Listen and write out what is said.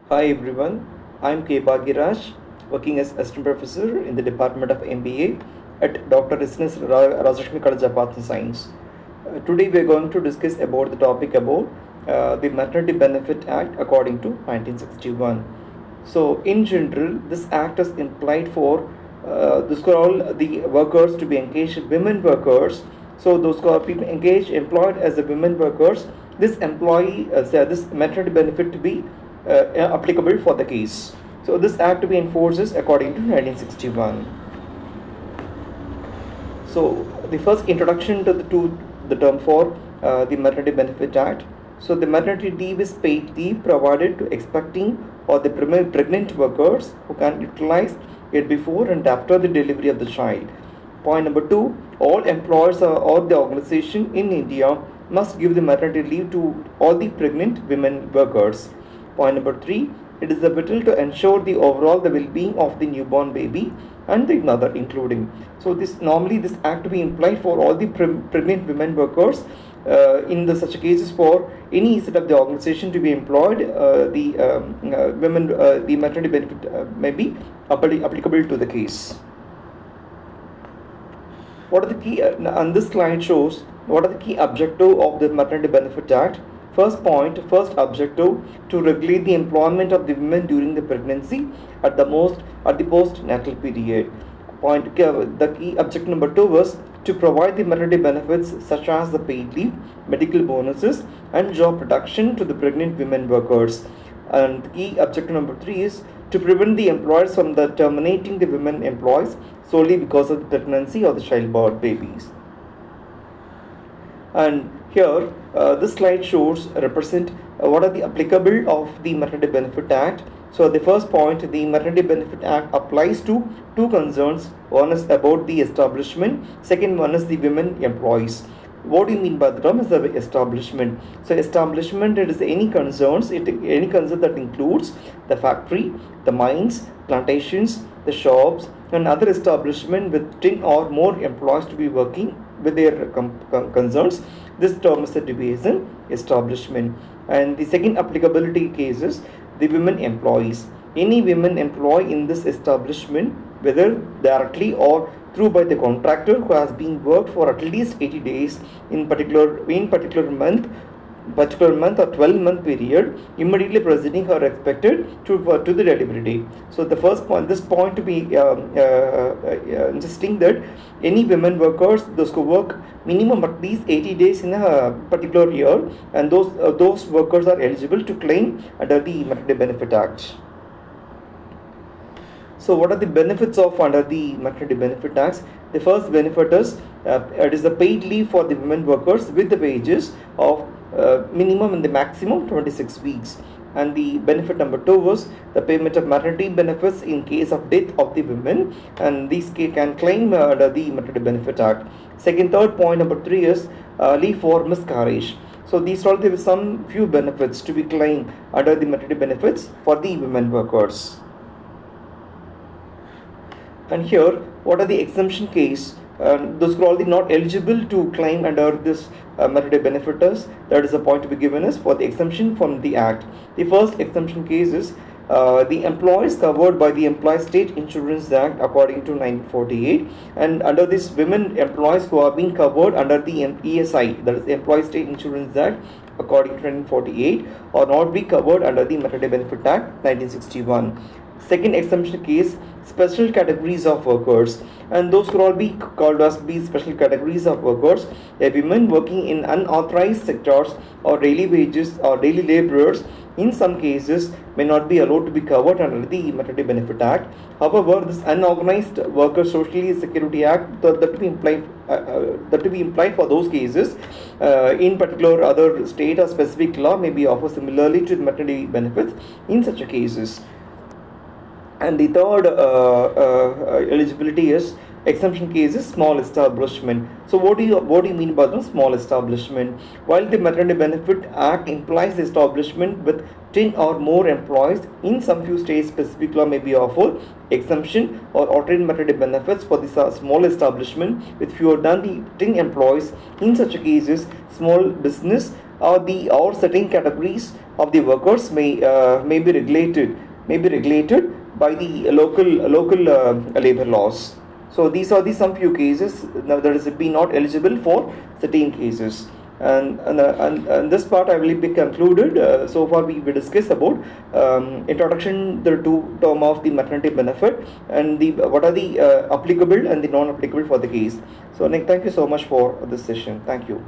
Hi everyone, I'm K.Bakiyaraj, working as Assistant Professor in the Department of MBA at Dr. Isnes Rajashmi College of Arts and Science. Today we are going to discuss about the topic about the Maternity Benefit Act according to 1961. So in general, this act is implied for this for all the workers to be engaged, women workers. So those who are people engaged, employed as the women workers, this employee, this maternity benefit to be applicable for the case. So this act to be enforces according to 1961. So the first introduction to the term for the Maternity Benefit Act. So the maternity leave is paid leave provided to expecting or the pregnant workers who can utilize it before and after the delivery of the child. Point number two, all employers or the organization in India must give the maternity leave to all the pregnant women workers. Point number three, it is vital to ensure the overall the well-being of the newborn baby and the mother including. So this act to be implied for all the pregnant women workers in the such cases for any set of the organization to be employed, the maternity benefit may be applicable to the case. What are the key, and this slide shows what are the key objective of the Maternity Benefit Act. First objective, to regulate the employment of the women during the pregnancy at the postnatal period. The key objective number 2 was to provide the maternity benefits such as the paid leave, medical bonuses, and job protection to the pregnant women workers. And the key objective number 3 is to prevent the employers from terminating the women employees solely because of the pregnancy or the childbirth babies. And here this slide shows represent what are the applicable of the Maternity Benefit Act. So the first point, the Maternity Benefit Act applies to two concerns. One is about the establishment, second one is the women employees. What do you mean by the term is the establishment? So establishment, it is any concern that includes the factory, the mines, plantations, the shops, and other establishment with 10 or more employees to be working with their concerns. This term is said to be as an establishment. And the second applicability case is the women employees. Any women employee in this establishment, whether directly or through by the contractor who has been worked for at least 80 days in particular month or 12-month period immediately preceding or expected to the delivery date. So the first point, this point to be insisting that any women workers, those who work minimum at least 80 days in a particular year, and those workers are eligible to claim under the Maternity Benefit Act. So what are the benefits of under the Maternity Benefit Act? The first benefit is it is the paid leave for the women workers with the wages of minimum and the maximum 26 weeks. And the benefit number 2 was the payment of maternity benefits in case of death of the women, and these can claim under the Maternity Benefit Act. Third point number 3 is leave for miscarriage. So these are the some few benefits to be claimed under the maternity benefits for the women workers. And here, what are the exemption case? Those who are already not eligible to claim under this maternity benefits. That is a point to be given as for the exemption from the Act. The first exemption case is the employees covered by the Employee State Insurance Act according to 1948, and under this women employees who are being covered under the ESI, that is Employee State Insurance Act according to 1948, or not be covered under the Maternity Benefit Act 1961. Second exemption case, special categories of workers, and those could all be called as special categories of workers. Women working in unauthorized sectors or daily wages or daily laborers in some cases may not be allowed to be covered under the Maternity Benefit Act. However, this Unorganized Worker Social Security Act that to be implied for those cases in particular other state or specific law may be offered similarly to the maternity benefits in such cases. And the third eligibility is exemption case is small establishment. So what do you mean by the small establishment? While the Maternity Benefit Act implies the establishment with 10 or more employees, in some few states specific law may be offered exemption or alternate maternity benefits for this small establishment with fewer than the 10 employees. In such cases, small business or certain categories of the workers may be regulated by the local labor laws. So these are the some few cases now that is be not eligible for certain cases. And this part I will be concluded. So far we discussed about introduction to term of the maternity benefit and the what are the applicable and the non-applicable for the case. So Nick, thank you so much for this session. Thank you.